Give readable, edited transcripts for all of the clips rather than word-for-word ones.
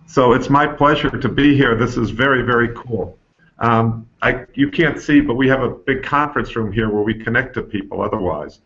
So it's my pleasure to be here. This is very, very cool. You can't see, but we have a big conference room here where we connect to people otherwise.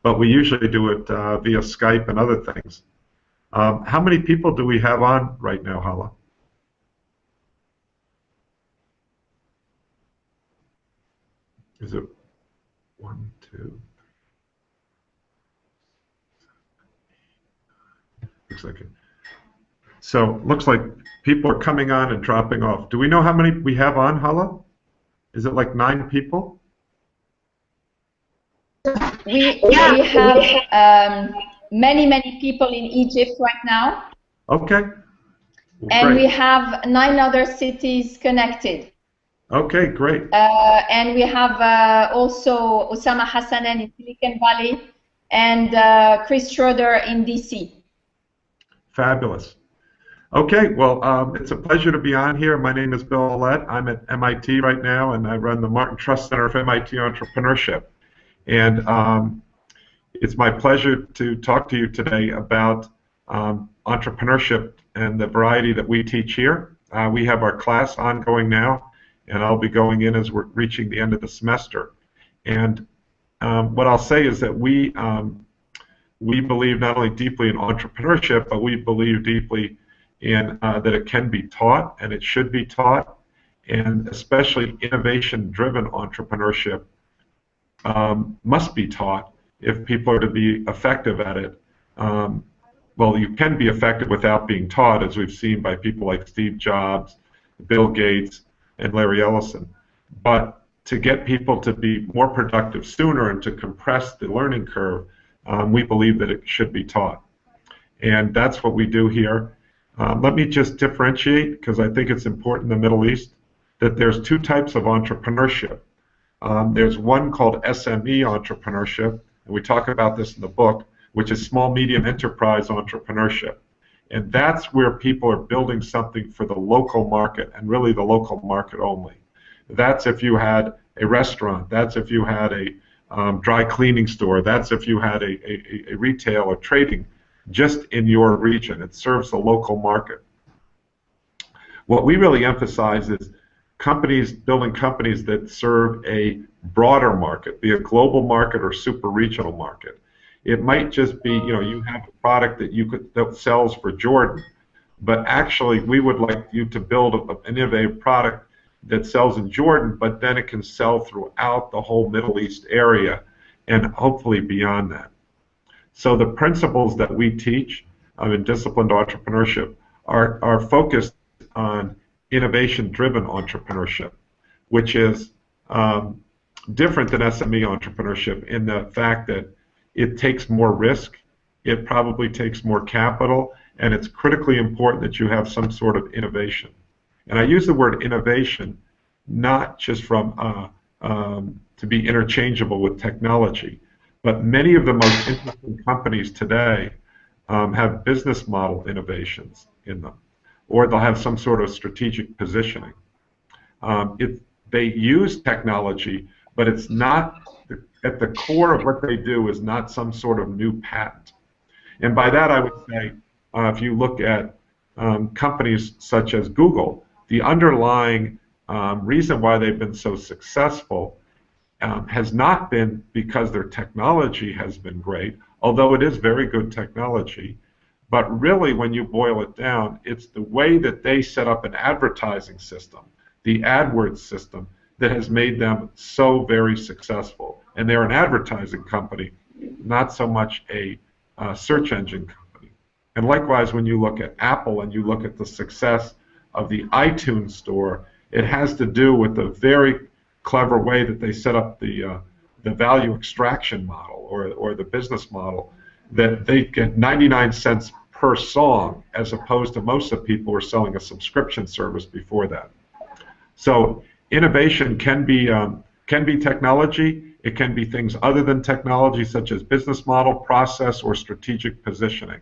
But we usually do it via Skype and other things. How many people do we have on right now, Hala? Is it 1, 2? Looks like it. So looks like people are coming on and dropping off. Do we know how many we have on, Hala? Is it like 9 people? We have many people in Egypt right now. Okay. Well, and great. we have 9 other cities connected. Okay, great. And we have also Ossama Hassanein in Silicon Valley and Chris Schroeder in DC. Fabulous. Okay, well, it's a pleasure to be on here. My name is Bill Aulet. I'm at MIT right now, and I run the Martin Trust Center for MIT Entrepreneurship. And it's my pleasure to talk to you today about entrepreneurship and the variety that we teach here. We have our class ongoing now, and I'll be going in as we're reaching the end of the semester. And what I'll say is that we believe not only deeply in entrepreneurship, but we believe deeply in that it can be taught and it should be taught, and especially innovation-driven entrepreneurship must be taught if people are to be effective at it. Well, you can be effective without being taught, as we've seen by people like Steve Jobs, Bill Gates, and Larry Ellison. But to get people to be more productive sooner and to compress the learning curve, we believe that it should be taught. And that's what we do here. Let me just differentiate, because I think it's important in the Middle East, that there's 2 types of entrepreneurship. There's one called SME entrepreneurship, and we talk about this in the book, which is small, medium enterprise entrepreneurship. And that's where people are building something for the local market, and really the local market only. That's if you had a restaurant, that's if you had a dry cleaning store, that's if you had a retail or trading just in your region. It serves the local market. What we really emphasize is companies, building companies that serve a broader market, be a global market or super regional market. It might just be, you have a product that sells for Jordan, but actually we would like you to build an innovative product that sells in Jordan, but then it can sell throughout the whole Middle East area and hopefully beyond that. So the principles that we teach in disciplined entrepreneurship are focused on innovation-driven entrepreneurship, which is different than SME entrepreneurship in the fact that it takes more risk, it probably takes more capital, and it's critically important that you have some sort of innovation. And I use the word innovation not just from to be interchangeable with technology, but many of the most interesting companies today have business model innovations in them, or they'll have some sort of strategic positioning. They use technology, but it's not, at the core of what they do is not some sort of new patent. And by that I would say, if you look at companies such as Google, the underlying reason why they've been so successful has not been because their technology has been great, although it is very good technology, but really when you boil it down, it's the way that they set up an advertising system, the AdWords system, that has made them so very successful. And they're an advertising company, not so much a search engine company. And likewise, when you look at Apple and you look at the success of the iTunes store, it has to do with the very clever way that they set up the value extraction model or the business model, that they get 99 cents per song, as opposed to most of the people who are selling a subscription service before that. So innovation can be technology. It can be things other than technology, such as business model, process, or strategic positioning.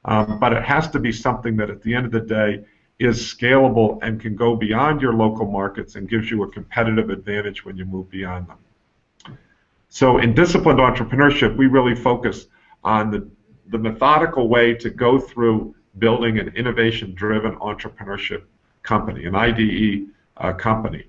But it has to be something that at the end of the day is scalable and can go beyond your local markets and gives you a competitive advantage when you move beyond them. So in disciplined entrepreneurship, we really focus on the methodical way to go through building an innovation-driven entrepreneurship company, an IDE company.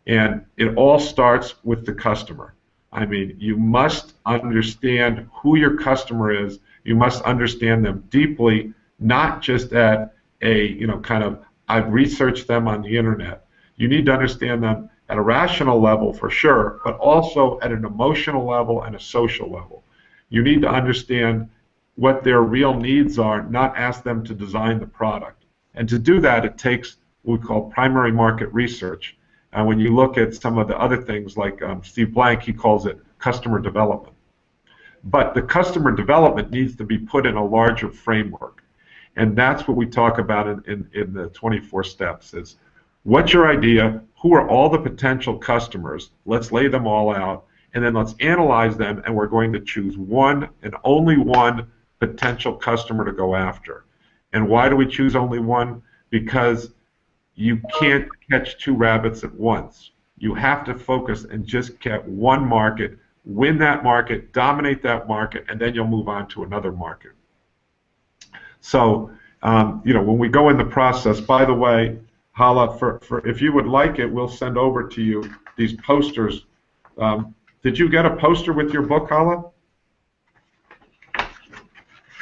And it all starts with the customer. I mean, you must understand who your customer is. You must understand them deeply, not just at a, kind of, I've researched them on the internet. You need to understand them at a rational level for sure, but also at an emotional level and a social level. You need to understand what their real needs are, not ask them to design the product. And to do that, it takes what we call primary market research. And when you look at some of the other things, like Steve Blank, he calls it customer development. But the customer development needs to be put in a larger framework. And that's what we talk about in the 24 steps is, what's your idea? Who are all the potential customers? Let's lay them all out. And then let's analyze them, and we're going to choose one and only one potential customer to go after. And why do we choose only one? Because you can't catch two rabbits at once. You have to focus and just get one market, win that market, dominate that market, and then you'll move on to another market. So, when we go in the process, by the way, Hala, if you would like it, we'll send over to you these posters. Did you get a poster with your book, Hala?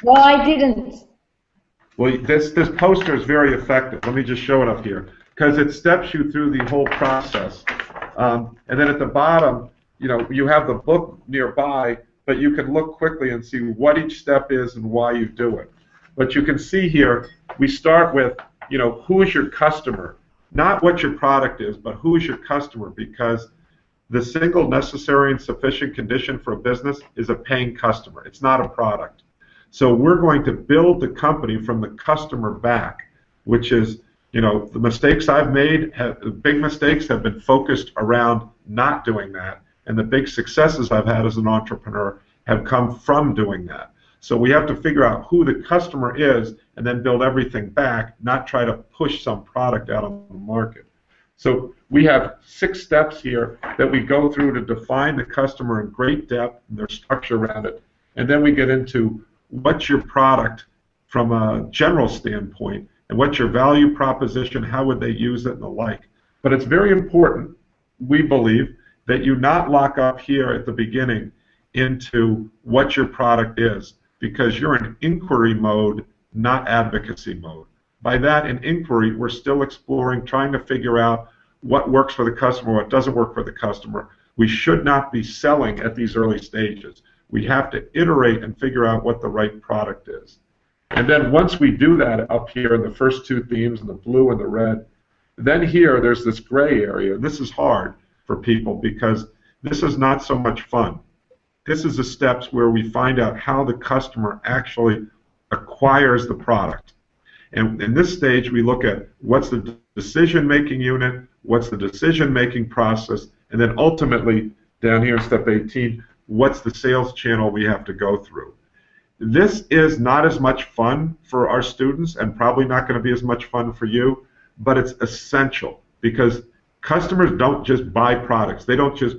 Well, I didn't. Well, this poster is very effective. Let me just show it up here, because it steps you through the whole process. And then at the bottom, you have the book nearby, but you can look quickly and see what each step is and why you do it. But you can see here, we start with, who is your customer? Not what your product is, but who is your customer, because the single necessary and sufficient condition for a business is a paying customer. It's not a product. So we're going to build the company from the customer back, which is, the mistakes I've made, big mistakes have been focused around not doing that, and the big successes I've had as an entrepreneur have come from doing that. So we have to figure out who the customer is and then build everything back, not try to push some product out on the market. So we have 6 steps here that we go through to define the customer in great depth and their structure around it, and then we get into what's your product from a general standpoint, and what's your value proposition, how would they use it, and the like. But it's very important, we believe, that you not lock up here at the beginning into what your product is, because you're in inquiry mode, not advocacy mode. By that, in inquiry, we're still exploring, trying to figure out what works for the customer, what doesn't work for the customer. We should not be selling at these early stages. We have to iterate and figure out what the right product is. And then once we do that up here in the first 2 themes, in the blue and the red, then here there's this gray area. This is hard for people because this is not so much fun. This is the steps where we find out how the customer actually acquires the product. And in this stage, we look at what's the decision-making unit, what's the decision-making process, and then ultimately, down here in step 18, what's the sales channel we have to go through. This is not as much fun for our students and probably not going to be as much fun for you, but it's essential because customers don't just buy products. They don't just,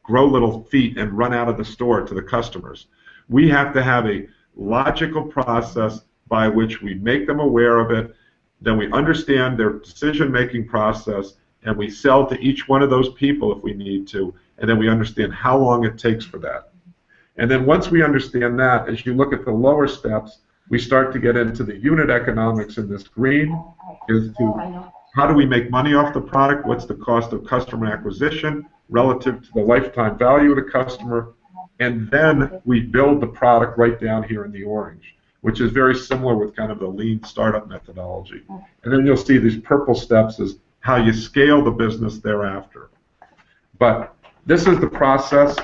grow little feet and run out of the store to the customers. We have to have a logical process by which we make them aware of it, then we understand their decision-making process, and we sell to each one of those people if we need to, and then we understand how long it takes for that. And then once we understand that, as you look at the lower steps, we start to get into the unit economics in this green, is to how do we make money off the product, what's the cost of customer acquisition relative to the lifetime value of the customer, and then we build the product right down here in the orange, which is very similar with kind of the lean startup methodology. And then you'll see these purple steps is how you scale the business thereafter. But this is the process,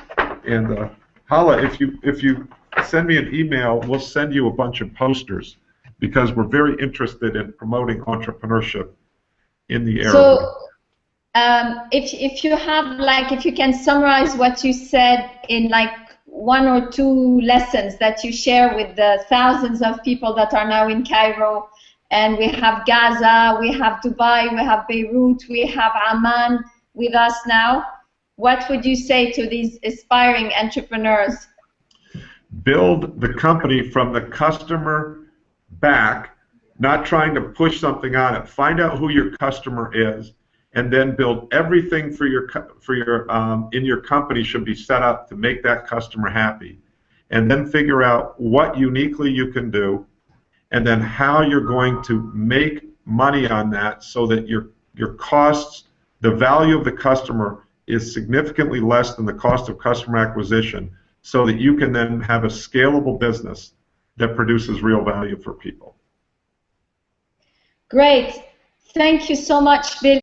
and Hala, if you send me an email, we'll send you a bunch of posters because we're very interested in promoting entrepreneurship in the area. So, if you have if you can summarize what you said in 1 or 2 lessons that you share with the thousands of people that are now in Cairo, and we have Gaza, we have Dubai, we have Beirut, we have Amman with us now, what would you say to these aspiring entrepreneurs? Build the company from the customer back not trying to push something on it. Find out who your customer is, and then build everything for your in your company should be set up to make that customer happy, and then figure out what uniquely you can do, and then how you're going to make money on that so that your costs, the value of the customer is significantly less than the cost of customer acquisition, so that you can then have a scalable business that produces real value for people. Great. Thank you so much, Bill.